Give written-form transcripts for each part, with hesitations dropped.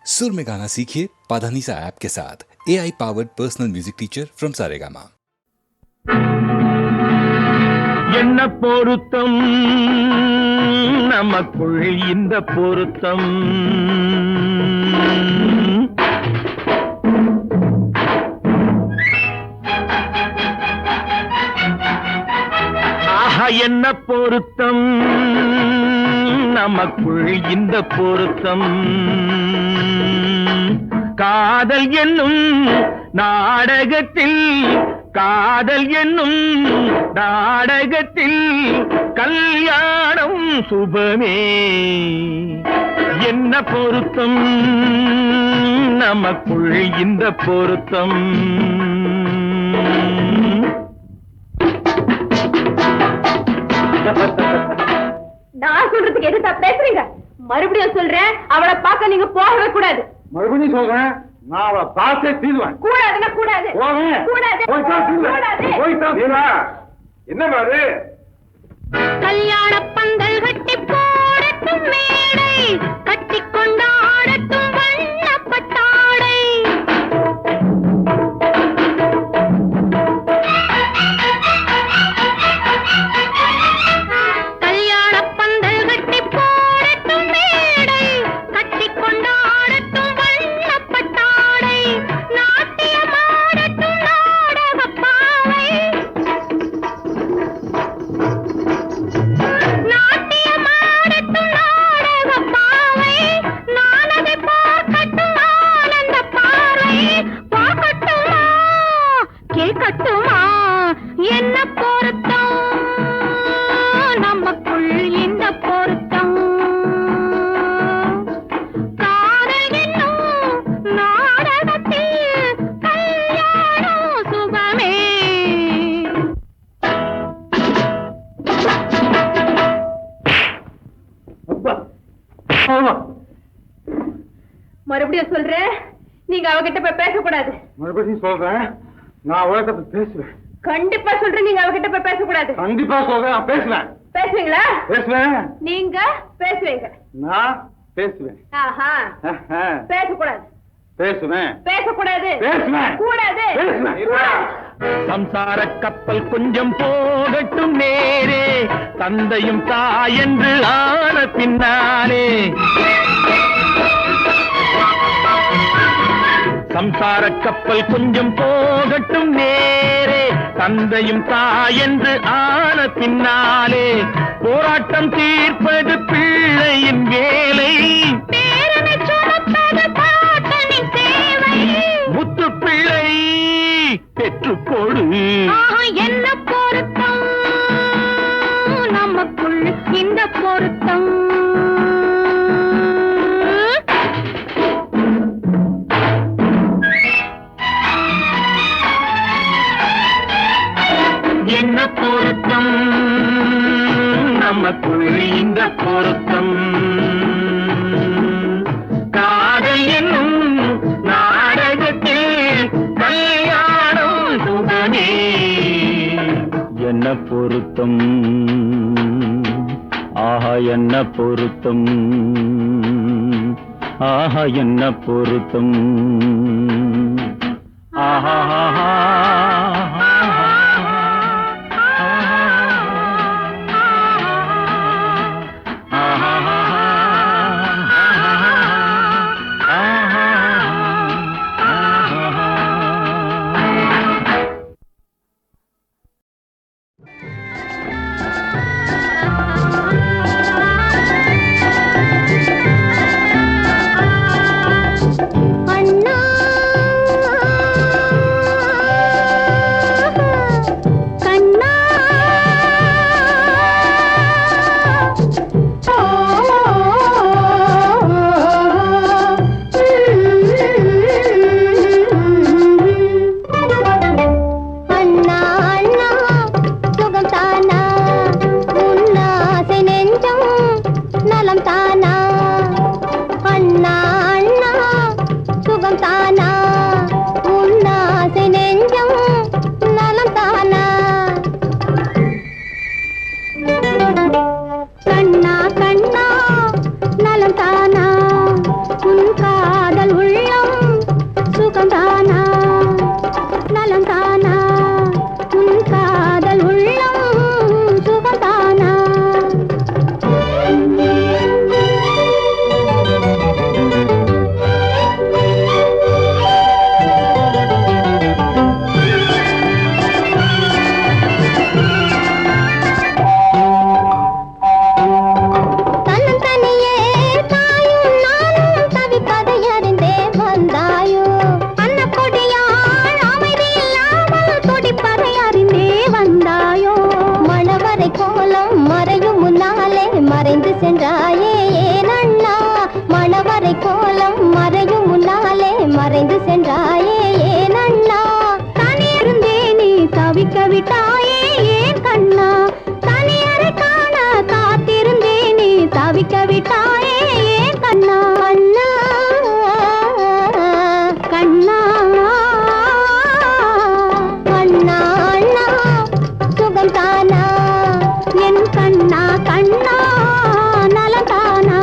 सुर में गाना सीखिए पाधानीसा ऐप के साथ। AI powered personal music teacher from Saregama. என்ன பொருத்தம் நமக்குள் இந்த பொருத்தம் ஆஹா என்ன பொருத்தம் நமக்குள் இந்த பொருத்தம் காதல் என்னும் நாடகத்தில் காதல் என்னும் நாடகத்தில் கல்யாணம் சுபமே என்ன பொருத்தம் நமக்குள் இந்த பொருத்தம் நான் சொல்றதுக்கு எதுக்கு பேசுறீங்க? மறுபடியும் சொல்றேன், அவளை பார்க்க நீங்க போகவே கூடாது. மறுபடியும் சொல்றேன், நான் அவளை பார்த்தே தீர்வேன். கூடாதுன்னா கூடாது. என்ன பாரு கல்யாண பந்தல் கட்டி போடட்டும் மேடை, கட்டி கொண்டாடட்டும் வண்ணப்பட்டாடை. கல்யாண பந்தல் கட்டி போடட்டும் மேடை, கட்டி கொண்டாடட்டும் வண்ணப்பட்டாடை. நாட்டியமாடட்டும் நாடகப் பாவை, நாட்டியமாடட்டும் நாடகப் பாவை. நான் அதை பார்க்கட்டும் ஆனந்த பார்வை. பார்க்கட்டுமா கேட்கட்டுமா என்ன பொருத்தம் நமக்குள் இந்த பொருத்தம். காதல் என்னும் நாடகத்தில் கல்யாணம் சுபமே. மறுபடியும் சொல்றேன், நீங்க அவகிட்ட போய் பேசக்கூடாது. மறுபடியும் சொல்றேன், நான் அவளை பேசுவேன். கண்டிப்பா சொல்றேன், நீங்க அவகிட்ட போய் பேசக்கூடாது. கண்டிப்பா சொல்றேன், நான் பேசுவேன். பேசுவீங்களா? பேசுவேன். நீங்க பேசுவீங்க. நான் பேசுவேன். ஆஹா. பேசக்கூடாது. பேசுவேன். பேசக்கூடாது. பேசுவேன். கூடாது. பேசுவேன். சம்சார கப்பல் கொஞ்சம் போகட்டும் நேரே, தந்தையும் தாயென்று ஆன பின்னாலே. சம்சார கப்பல் கொஞ்சம் போகட்டும் நேரே, தந்தையும் தாயென்று ஆன பின்னாலே. போராட்டம் தீர்ப்பது பிள்ளையின் வேலை, பேரனை சுமப்பது பாட்டனின் சேவை. முத்து பிள்ளை பெற்றுக்கொடு. ஆஹா, என்ன பொருத்தம் நமக்குள் இந்த பொருத்தம். என்ன பொருத்தம் நமக்குள் இந்த பொருத்தம். காதல் என்னும் நாடகத்தில் கல்யாணம் சுபமே என்ன பொருத்தம். ஆஹா என்ன பொருத்தம். ஆஹா என்ன பொருத்தம். ஆஹா அண்ணா மறையும் முன்னாலே மறைந்து சென்றாயே ஏன் அண்ணா தனியிருந்தே நீ தவிக்க விட்டாயே ஏன் கண்ணா தனியரை காண காத்திருந்தே நீ தவிக்க விட்டாயே ஏன் கண்ணா அண்ணா கண்ணா அண்ணா அண்ணா சுகம் தானா என் கண்ணா கண்ணா நலந்தானா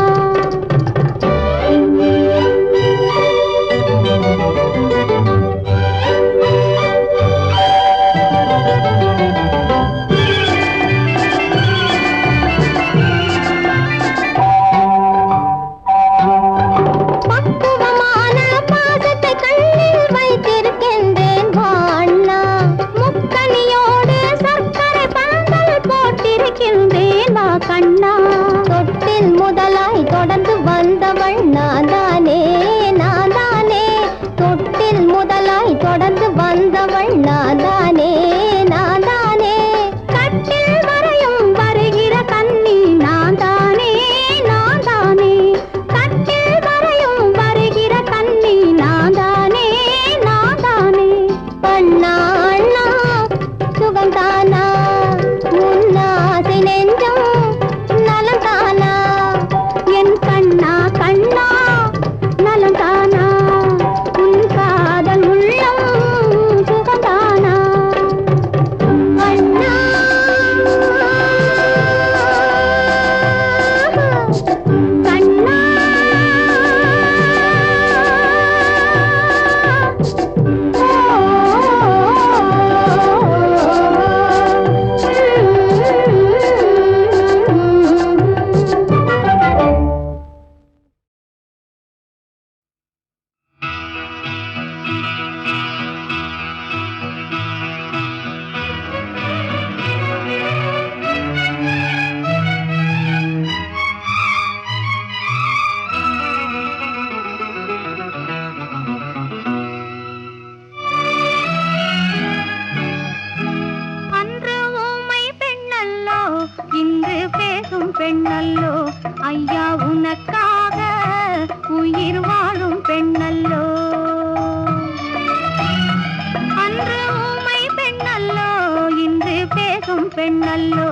பக்குவமான பாசத்தை கண்ணில் வைத்திருக்கின்றேன் வா அண்ணா முக்கனியோடு சர்க்கரை பந்தல் போட்டிருக்கின்றேன் வா கண்ணா தொட்டில் முதலாய் தொடர்ந்து வந்தவள் நான் தானே தொட்டில் முதலாய் தொடர்ந்து வந்தவள் நான் தானே கட்டில் வரையும் வருகிற கண்ணி நான் தானே கட்டில் வரையும் வருகிற கண்ணி நான் தானே அண்ணா அண்ணா சுகந்தானா உன்னாசை நெஞ்சம் நலந்தானா என் கண்ணா கண்ணா நலந்தானா உன் காதல் உள்ளம் சுகந்தானா அண்ணா கண்ணா அன்று ஊமை பெண்ணல்லோ இன்று பேசும் பெண்ணல்லோ ஐயா உனக்காக உயிர் வாழும் பெண்ணல்லோ அன்று ஊமை பெண்ணல்லோ இன்று பேசும் பெண்ணல்லோ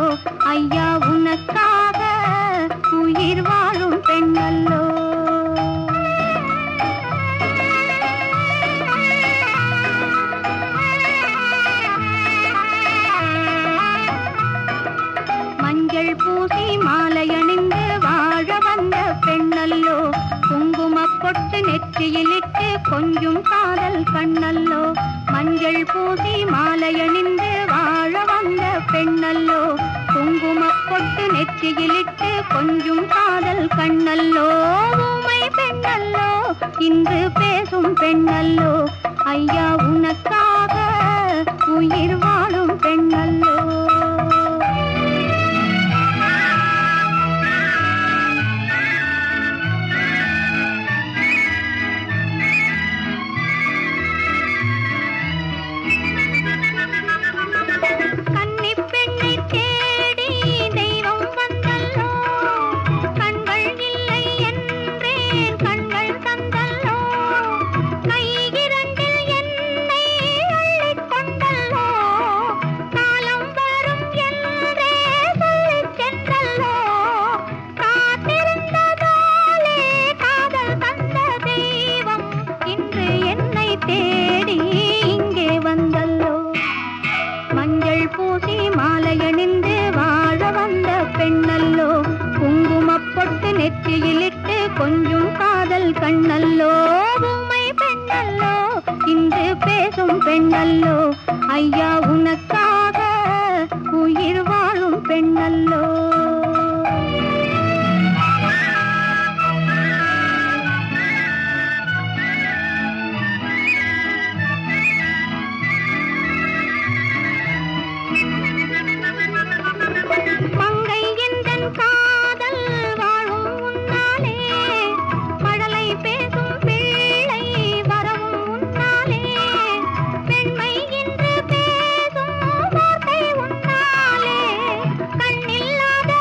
ஐயா உனக்காக உயிர் வாழும் பெண்ணல்லோ மஞ்சள் பூசி மாலையணிந்து வாழ வந்த பெண்ணல்லோ குங்குமப் பொட்டு நெற்றியிலிட்டு கொஞ்சம் காதல் கண்ணல்லோ மஞ்சள் பூசி மாலையணிந்து வாழ வந்த பெண்ணல்லோ குங்குமப் பொட்டு நெற்றியிலிட்டு கொஞ்சம் காதல் கண்ணல்லோ ஊமை பெண்ணல்லோ இன்று பேசும் பெண்ணல்லோ ஐயா உனக்காக உயிர் வாழும் பெண்ணல்லோ கன்னிப் பெண்ணை தேடி தெய்வம் வந்தல்லோ கண்கள் இல்லை என்றேன் கண்கள் தந்தல்லோ கை இரண்டில் என்னை அள்ளிக் கொண்டல்லோ காலம் வரும் என்றே சொல்லிச் சென்றல்லோ காத்திருந்ததாலே காதல் தந்த தெய்வம் இன்று என்னை தேடி இங்கே வந்தல்லோ மஞ்சள் பூசி மாலையணிந்து வாழ வந்த பெண்ணல்லோ குங்குமப் பொட்டு நெற்றியிலிட்டு கொஞ்சம் காதல் கண்ணல்லோ ஊமை பெண்ணல்லோ இன்று பேசும் பெண்ணல்லோ ஐயா உனக்காக உயிர் வாழும் பெண்ணல்லோ மங்கை எந்தன் காதல் வாழும் உன்னாலே மழலை பேசும் பிள்ளை வரவும் உன்னாலே பெண்மை இன்று பேசும் வார்த்தை உன்னாலே கண்ணில்லாத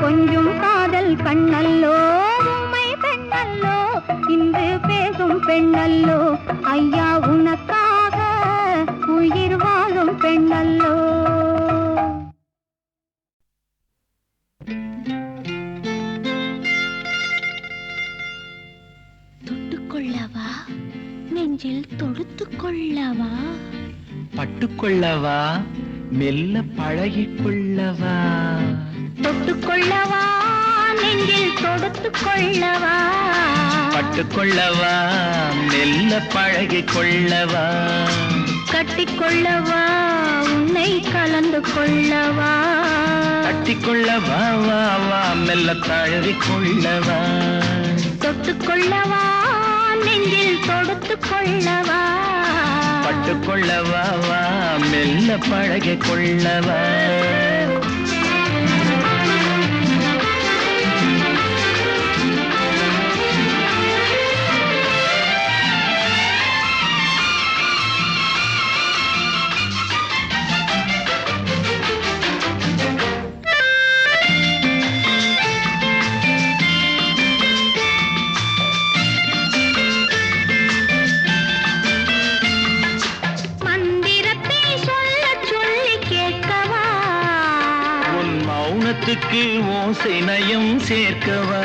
கொஞ்சம் காதல் கண்ணல்லோ உண்மை பெண்ணல்லோ இன்று பேசும் பெண்ணல்லோ ஐயா உனக்காக உயிர் வாழும் பெண்ணல்லோ தொட்டுக்கொள்ளவா நெஞ்சில் தொடுத்துக்கொள்ளவா பட்டுக்கொள்ளவா மெல்ல பழகிக்கொள்ளவா தொட்டுக்கொள்ளவா நெஞ்சில் தொடுத்துக்கொள்ளவா பட்டுக்கொள்ளவா மெல்ல பழகிக்கொள்ளவா கட்டிக்கொள்ளவா உன்னை கலந்து கொள்ளவா கட்டிக்கொள்ளவா வா வா மெல்ல தழுவிக்கொள்ளவா தொட்டுக்கொள்ளவா நெஞ்சில் தொடுத்துக்கொள்ளவா பட்டுக்கொள்ளவா வா மெல்ல பழகிக்கொள்ளவா மௌனத்துக்கு ஓசை நயம் சேர்க்கவா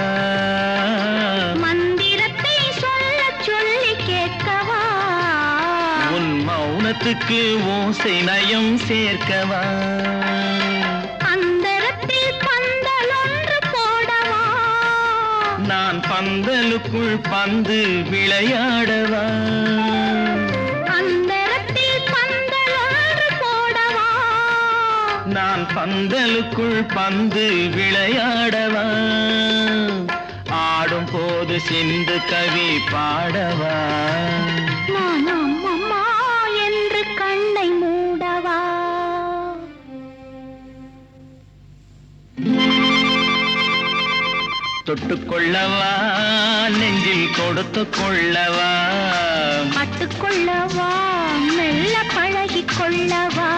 மந்திரத்தை சொல்ல சொல்லி கேட்கவா உன் மௌனத்துக்கு ஓசை நயம் சேர்க்கவா அந்தரத்தில் பந்தல் ஒன்று போடவா நான் பந்தலுக்குள் பந்து விளையாடவா நான் பந்தலுக்குள் பந்து விளையாடவா ஆடும் போது சிந்து கவி பாடவா நான் அம்மம்மா என்று கண்ணை மூடவா தொட்டுக்கொள்ளவா நெஞ்சில் கொடுத்து கொள்ளவா பட்டுக்கொள்ளவா மெல்ல பழகிக் கொள்ளவா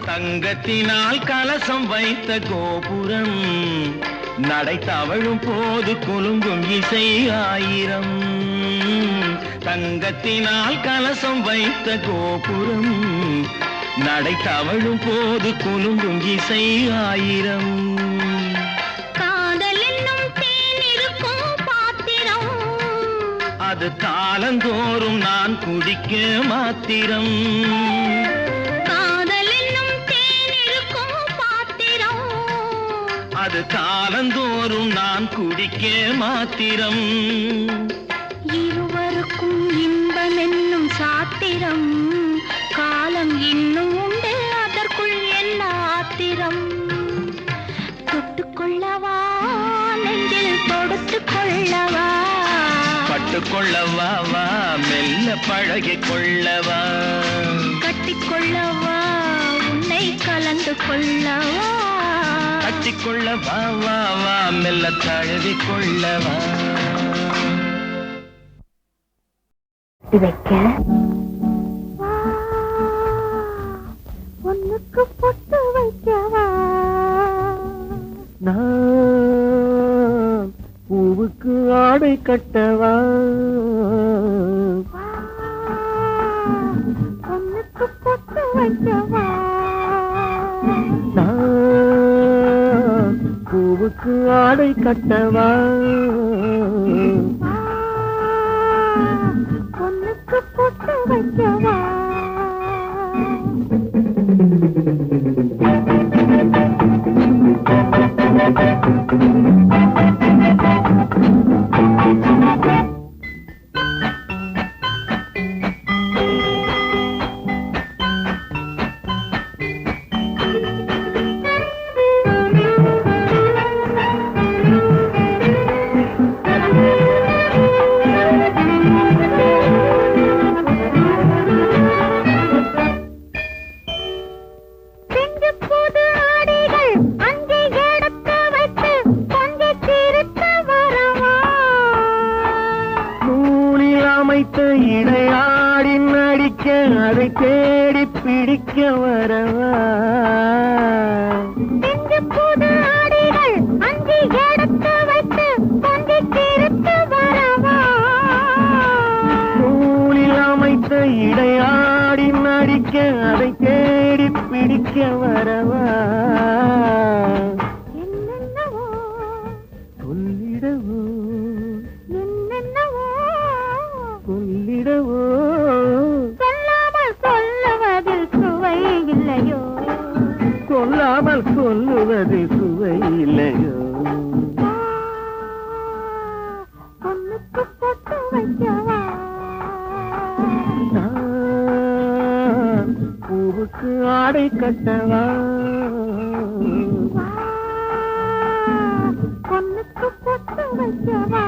தங்கத்தினால் கலசம் வைத்த கோபுரம் நடை தவழும் போது குலுங்கும் இசை ஆயிரம் தங்கத்தினால் கலசம் வைத்த கோபுரம் நடை தவழும் போது குலுங்கும் இசை ஆயிரம் காதல் என்னும் தேனிருக்கும் பாத்திரம் அது காலந்தோறும் நான் குடிக்க மாத்திரம் அது காலந்தோறும் நான் குடிக்க மாத்திரம் இருவருக்கும் இன்பம் என்னும் சாத்திரம் காலம் இன்னும் உண்டு அதற்குள் என்ன ஆத்திரம் தொட்டுக்கொள்ளவா நெஞ்சில் தொடுத்துக் கொள்ளவா பட்டுக்கொள்ளவா வா மெல்ல பழகிக் கொள்ளவா கட்டிக்கொள்ளவா உன்னை கலந்து கொள்ளவா கட்டிக்கொள்ளவா வா வா மெல்ல தழுவிக் கொள்ளவா வைக்க பொண்ணுக்கு பொட்டு வைக்கவா நான் பூவுக்கு ஆடை கட்டவா பொண்ணுக்கு பொட்டு வைக்கவா பூவுக்கு ஆடை கட்டவா பொண்ணுக்கு பொட்டு வைக்கவா அதை தேடி பிடிக்க வரவா புது ஆடைகள் அஞ்சி எடுத்து வைத்து கொஞ்சி திருத்து வரவா நூலில் அமைத்த இடையாடி நடிக்க அதை தேடி பிடிக்க வரவா என்னென்னவோ சொல்லிடவோ என்னென்னவோ சொல்லிடவோ சொல்லாமல் சொல்லுவதில் சுவை இல்லையோ சொல்லாமல் சொல்லுவது சுவை இல்லையோ பொண்ணுக்கு பொட்டு வைக்கவா நான் பூவுக்கு ஆடை கட்டவா பொண்ணுக்கு பொட்டு வைக்கவா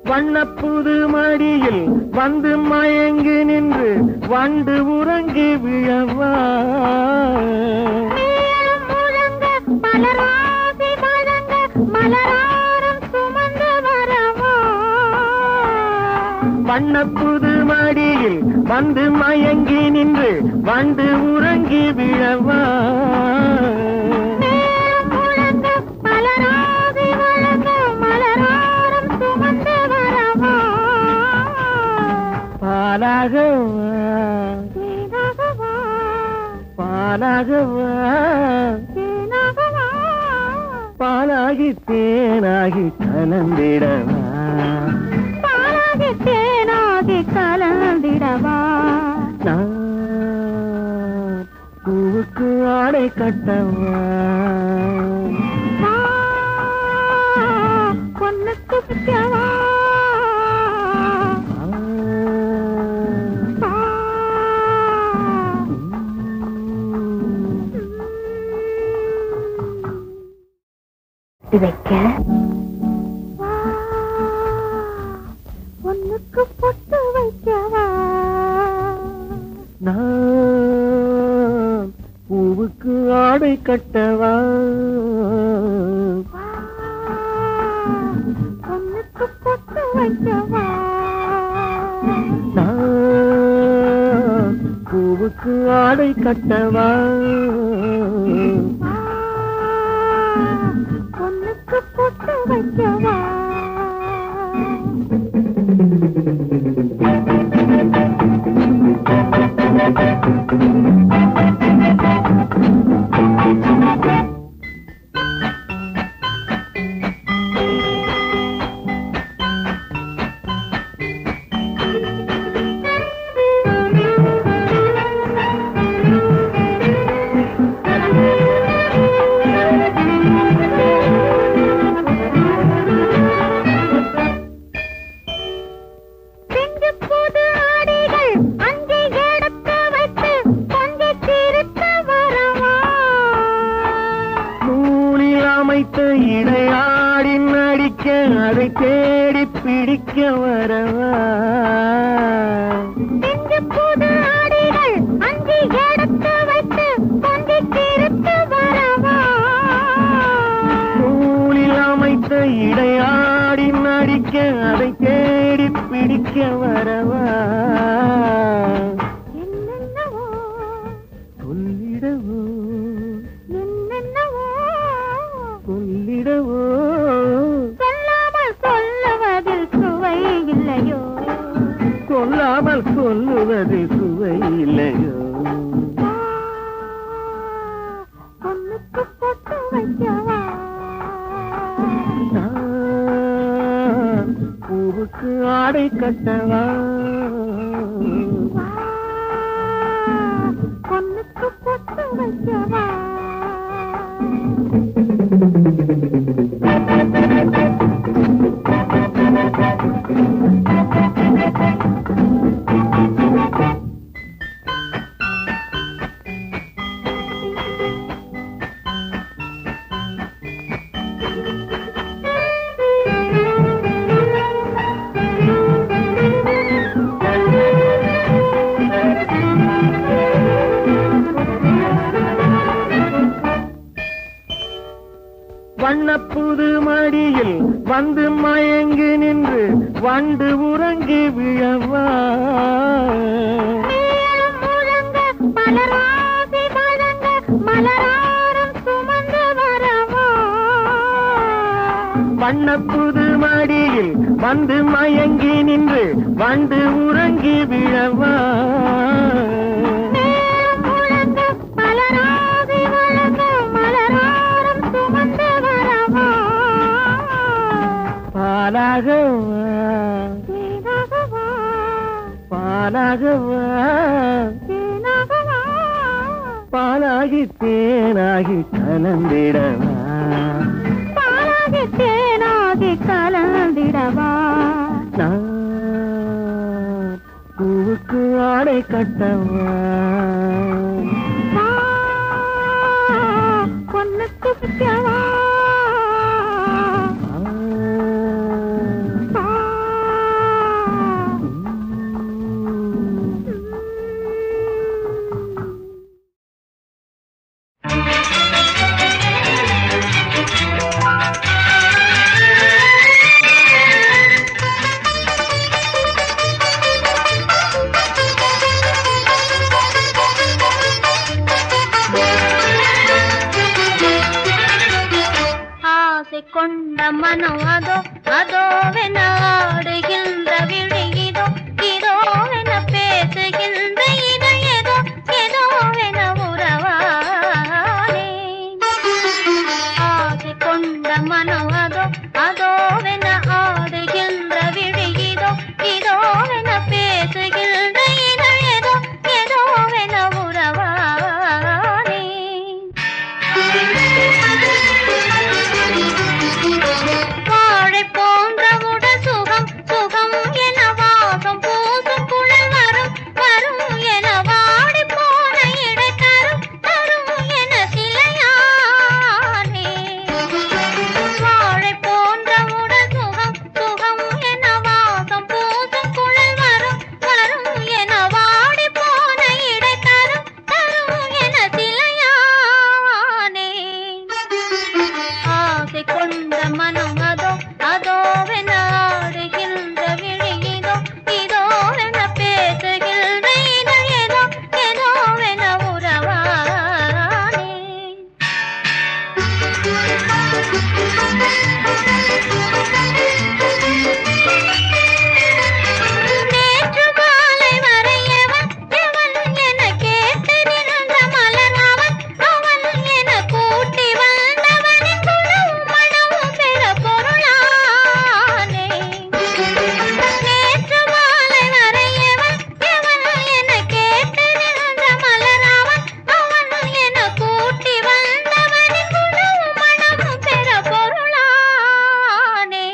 வண்ணப்புது மடியில் வந்து மயங்கி நின்று வண்டு உறங்கி விழவா மேலும் முழங்க மலராசி வழங்க மலராரம் சுமந்து வரவா வண்ணப்புது மடியில் வந்து மயங்கி நின்று வண்டு உறங்கி விழவா மேலும் முழங்க மலராசி வழங்க மலராரம் சுமந்து வரவா பாலாகவா தேனாகவா பாலாகவா தேனாகவா பாலாகி தேனாகி கலந்திடவா பாலாகி தேனாகி கலந்திடவா நான் பூவுக்கு ஆடை கட்டவா வா, பொண்ணுக்கு பிடிக்கவா வா. வைக்க பொண்ணுக்கு பொட்டு வைக்கவா நான் பூவுக்கு ஆடை கட்டவா பொண்ணுக்கு பொட்டு வைக்கவா நான் பூவுக்கு ஆடை கட்டவா பொண்ணுக்கு பொட்டு வைக்கவா செஞ்சு புது ஆடைகள் அங்கே எடுத்து வைத்து கொஞ்சி திருத்து வரவா நூலில் அமைத்த இடையாடி நடிக்க அதை தேடி பிடிக்க வரவா செஞ்சு புது ஆடைகள் அங்கே எடுத்து வைத்து கொஞ்சி திருத்து வரவா நூலில் அமைத்த இடையாடி நடிக்க அதை தேடி பிடிக்க வரவா என்னென்னவோ சொல்லிடவோ என்னென்னவோ சொல்லிடவோ சொல்லாமல் சொல்லுவதில் சுவை இல்லையோ சொல்லாமல் சொல்லுவது சுவை இல்லையோ பொண்ணுக்கு பொட்டு வைக்கவா நான் பூவுக்கு ஆடை கட்டவா பொண்ணுக்கு பொட்டு வைக்கவா வந்து மயங்கி நின்று வண்டு உறங்கி விழவா மலராசி வழங்க மலராரம் சுமந்து வரவா வண்ண புது மடியில் வந்து மயங்கி நின்று வண்டு உறங்கி விழவா மலராசி வழங்க மலராரம் சுமந்து வரவா பாலாகவா தேனாகவா பாலாகவா தேனாகவா பாலாகி தேனாகி கலந்திடவா பாலாகி தேனாகி கலந்திடவா நான் பூவுக்கு ஆடை கட்டவா பொண்ணுக்கு பிடிக்கவா கொண்ட மனம் அதோ அதோவென ஆடுகின்ற விழி இதோ இதோவென பேசுகின்ற இதழ் ஏதோ ஏதோவென உறவானே ஆசை கொண்ட மனம் அதோ அதோவென ஆடுகின்ற விழி இதோ இதோவென பேசுகின்ற இதழ் ஏதோ ஏதோவென உறவானே வாழை போன்ற உடல் சுகம் சுகம் என வாசம் பூசும் குழல் வரும் வரும் என வாடி போன இடை தரும் தரும் என சிலையானே வாழை போன்ற உடல் சுகம் சுகம் என வாசம் பூசும் குழல் வரும் வரும் என வாடி போன இடை தரும் தரும் என சிலையானே ஆசை கொண்ட மனம் அதோ அதோவென ஆடுகின்ற விழி இதோ இதோவென பேசுகின்ற இதழ் ஏதோ ஏதோவென உறவானே நேற்று காலை வரை எவன் எவன் என கேட்டு நின்ற மலர் அவன் அவன் என கூட்டி வந்தவனின் குணமும் மனமும் பெற பொருளானே நேற்று மாலை வரை எவன் எவன் என கேட்டு நின்ற மலர் அவன் அவன் என கூட்டி வந்தவனின் குணமும் மனமும் பெற பொருளானே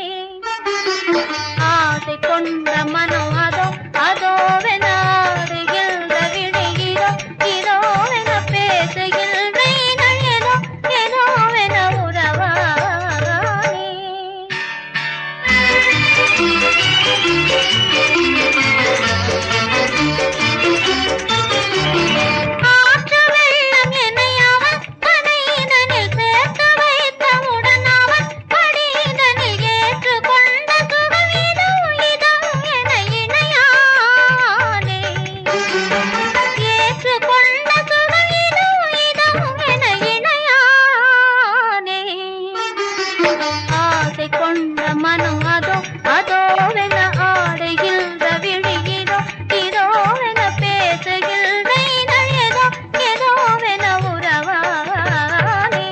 ஆசை கொண்ட மனம் அதோ அதோவென ஆடுகின்ற விழி இதோ இதோவென பேசுகின்ற இதழ் ஏதோ ஏதோவென உறவானே ஆற்று வெள்ளம் என்னை அவன் கனைதனில் சேர்த்து வைத்தவுடன் அவன் படிதனில் ஏற்றுக்கொண்ட சுகம் இதோ இதோ என இணையானே ஏற்றுக்கொண்ட சுகம் இதோ இதோ என இணையானே ஆசை கொண்ட மனம் அதோ அதோவென ஆடுகின்ற விழி இதோ இதோவென பேசுகின்ற இதழ் ஏதோ ஏதோவென உறவானே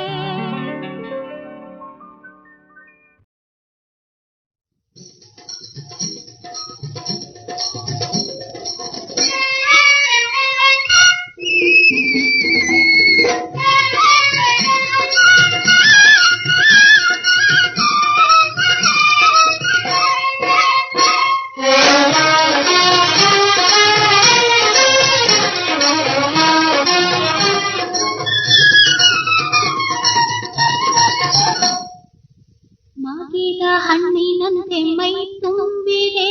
ಮಾಗಿದ ಹಣ್ಣಿನಂತೆ ಮೈ ತುಂಬಿದೆ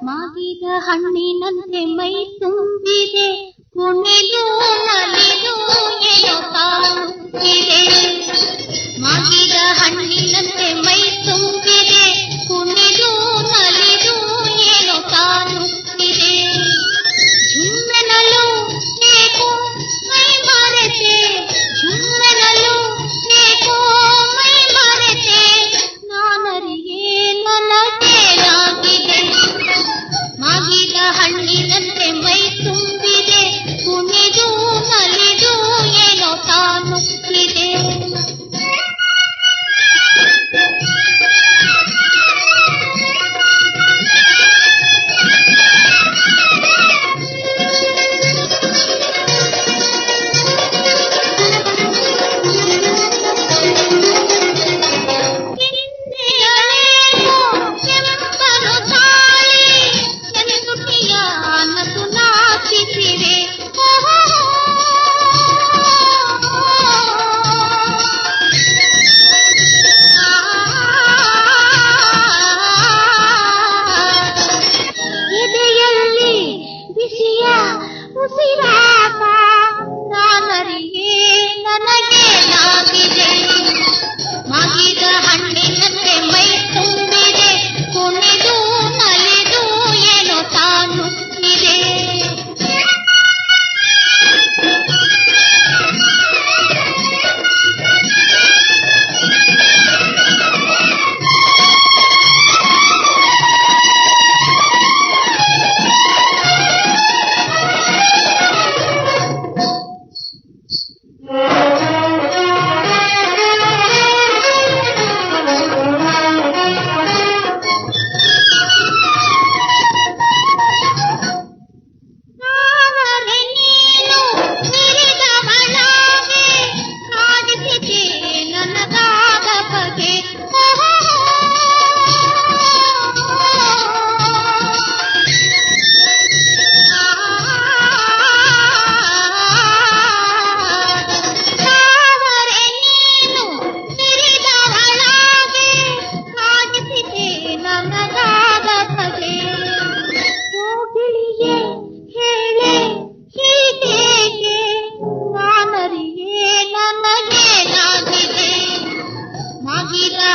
ಮಾಗಿದ ಹಣ್ಣಿನಂತೆ ಮೈ ತುಂಬಿದೆ ಕುಣಿದು ನಲಿದು ಏನೋ ಕಾಣುತ್ತಿದೆ ಮಾಗಿದ ಹಣ್ಣಿನಂತೆ ಮೈ ತುಂಬಿದೆ ಕುಣಿದು ನಲಿದು ಏನೋ ತಾನುತ್ತಿದೆ ಜುಮ್ಮೆನಲು ಏಕೋ ಮೈ ಮರೆತೆ ಜುಮ್ಮೆನಲು ಏಕೋ ಮೈ ಮರೆತೆ ನಾನರಿಯೇ ನನಗೇನಾಗಿದೆ ಮಾಗಿದ ಹಣ್ಣಿನಂತೆ ಮೈ ತುಂಬಿದೆ ಕುಣಿದು ನಲಿದು ಏನೋ ತಾನುತ್ತಿದೆ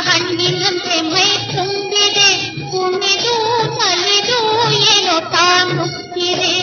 ಹಣ್ಣಿನಂತೆ ಮೈ ತುಂಬಿದೆ ಕುಣಿದು ನಲಿದು ಏನೋ ತಾನುತ್ತಿದೆ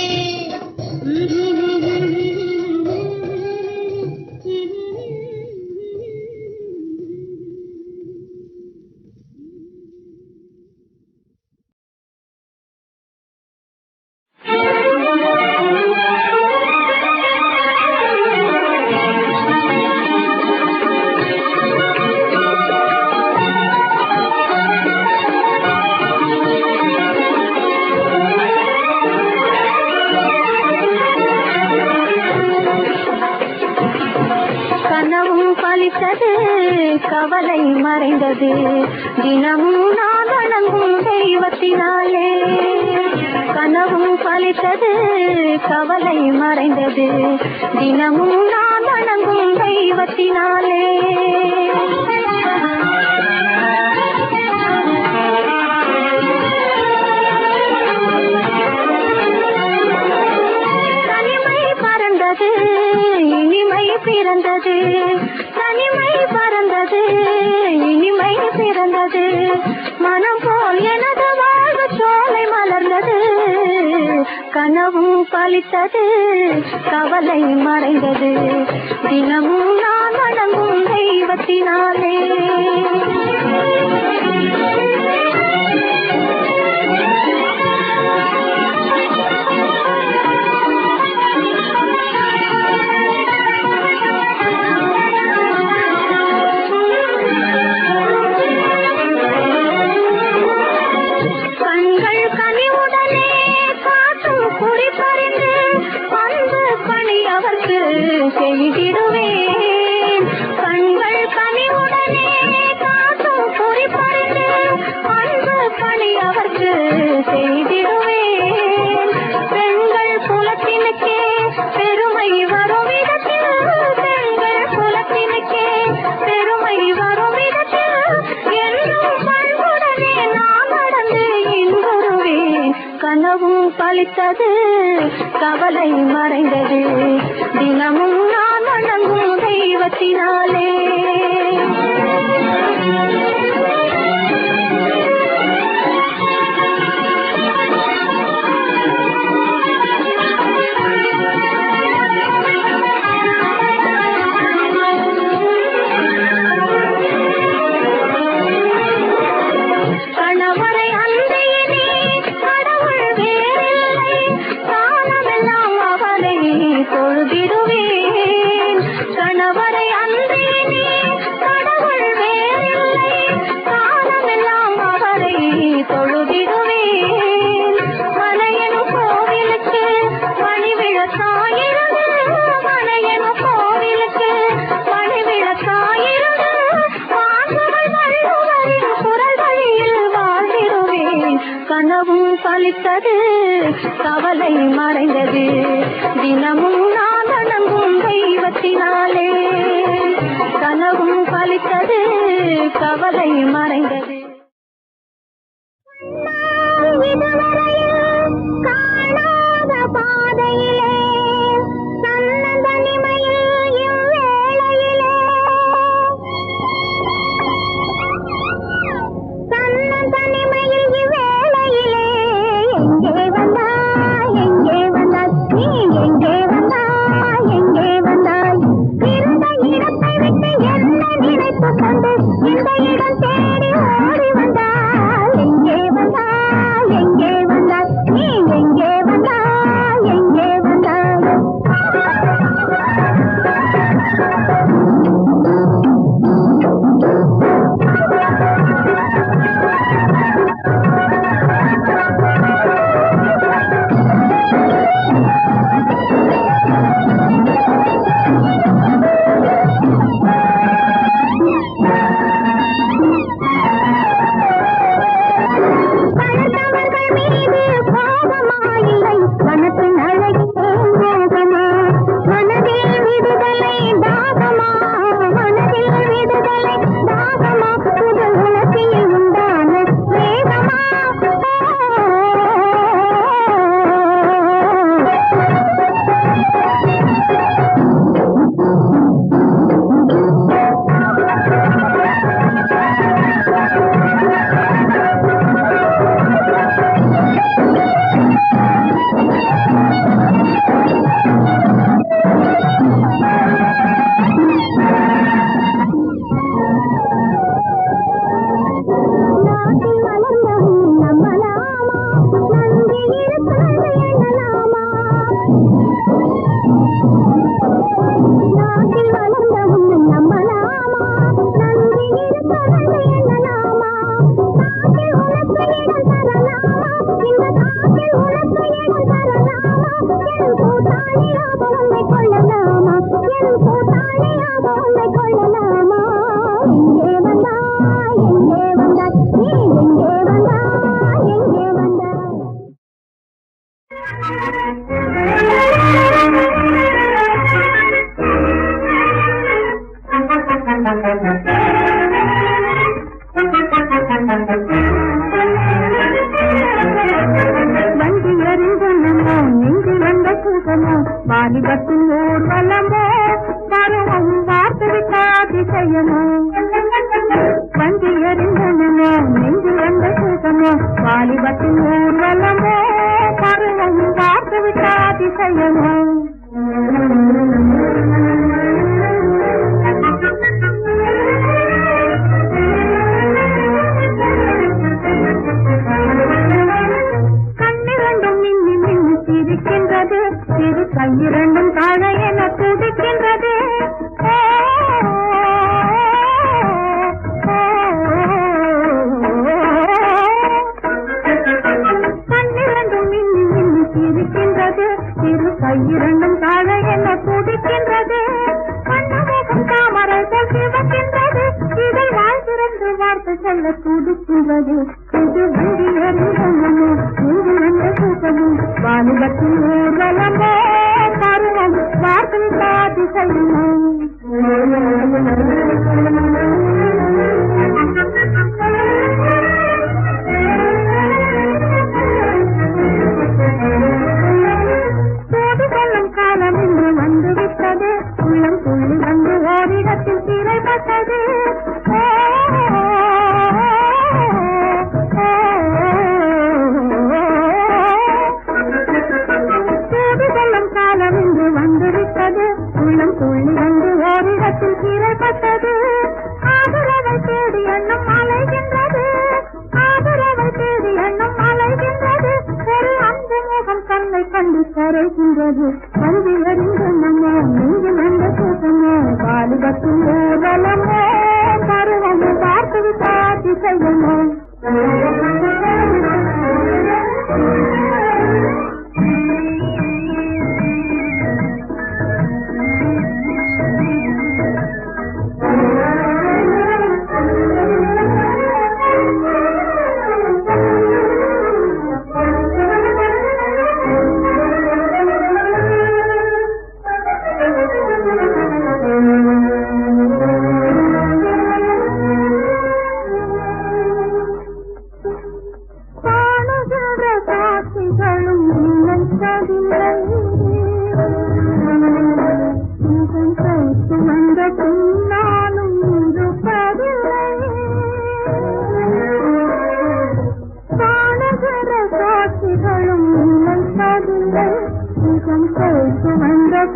கவலை மறைந்தது தினமும் நான் வணங்கும் தெய்வத்தினாலே கனவும் பலித்தது கவலை மறைந்தது தினமும் நான் வணங்கும் தெய்வத்தினாலே தனிமை பறந்தது இனிமை பிறந்தது தனிமை பறந்தது இனிமை பிறந்தது மனம் போல் எனது வாழ்வு சோலை மலர்ந்தது கனவும் பலித்தது கவலை மறைந்தது தினமும் நான் வணங்கும் தெய்வத்தினாலே செய்திடுவேன் கண்கள் கனிவுடனே காத்தும் குறிப்பறிந்து அன்பு பணி அவர்க்கு செய்திடுவேன் பெண்கள் குலத்தினுக்கே பெருமை வரும் விதத்தில் பெண்கள் குலத்தினுக்கே பெருமை வரும் விதத்தில் என்றும் பண்புடனே நான் நடந்து இன்புறுவேன் கனவும் பலித்தது கவலை மறைந்தது தினமும் நான் வணங்கும் தெய்வத்தினாலே பலித்தது, கவலை மறைந்தது. தினமும் நான் வணங்கும் தெய்வத்தினாலே கனவும் பலித்தது, கவலை மறைந்தது. இதுவரையில் காணாத பாதையிலே தன்னந்தனிமையில் இவ்வேளையிலே தன்னந்தனிமையில் இவ்வேளையிலே எங்கே வந்தாய் எங்கே வந்தாய் நீ எங்கே வந்தாய் எங்கே வந்தாய் இருந்த இடத்தை விட்டு என்ன நினைத்து கொண்டு இந்த இடம் தேடி ஓடி வந்தாய் எங்கே வந்தாய் எங்கே வந்தாய் நீ எங்கே வந்தாய் எங்கே வந்தாய் வாலிபத்தின் ஊர்வலமோ பருவம் பார்த்து விட்டாதிசயமோ வண்டி எறிந்தனமோ நெஞ்சு வந்த கூட்டமோ வாலிபத்தின் ஊர்வலமோ பருவம் பார்த்து விட்டாதிசயமோ சிறு கையிரண்டும் தாழ என துடிக்கின்றது கண்ணிரண்டும் மின்னி மின்னி சிரிக்கின்றது சிறு கையிரண்டும் தாழ என துடிக்கின்றது கண்ணமுகம் தாமரை போல் சிவக்கின்றது இதை வாழ்ந்திருந்து வார்த்தை சொல்ல துடிக்கின்றது இது வண்டி எறிந்தனமோ இங்கு வந்த கூட்டமும் வாலிபத்தின் ஊர்வலமோ பருவம் வார்த்தை அதிசயமோ சோது சொல்லும் காலம் இன்று வந்துவிட்டது உள்ளம் துள்ளி வந்து ஓரிடத்தில் சிறைப்பட்டது காலம் இன்று வந்துவிட்டது உள்ளம் துள்ளி வந்து ஓரிடத்தில் சிறைப்பட்டது ஆதரவை தேடி எண்ணம் அலைகின்றது ஆதரவை தேடி எண்ணம் அலைகின்றது ஒரு அன்பு முகம் தன்னை கண்டு கரைகின்றது வந்து எறிந்தனமோ நெஞ்சு வந்த கூட்டமோ வாலிபத்தின் ஊர்வலமோ பருவமோ பார்த்து விட்டாதிசயமோ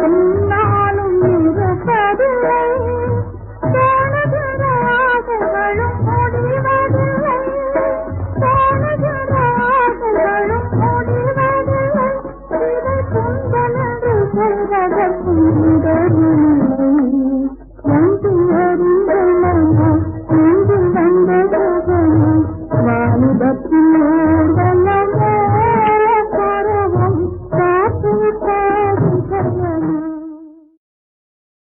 என்னாலும் இருப்பதில்லை தோணுகிற ஆசைகளும் முடிவதில்லை தோணுகிற ஆசைகளும் முடிவதில்லை இதை துன்பம் என்று சொல்வதற்கும்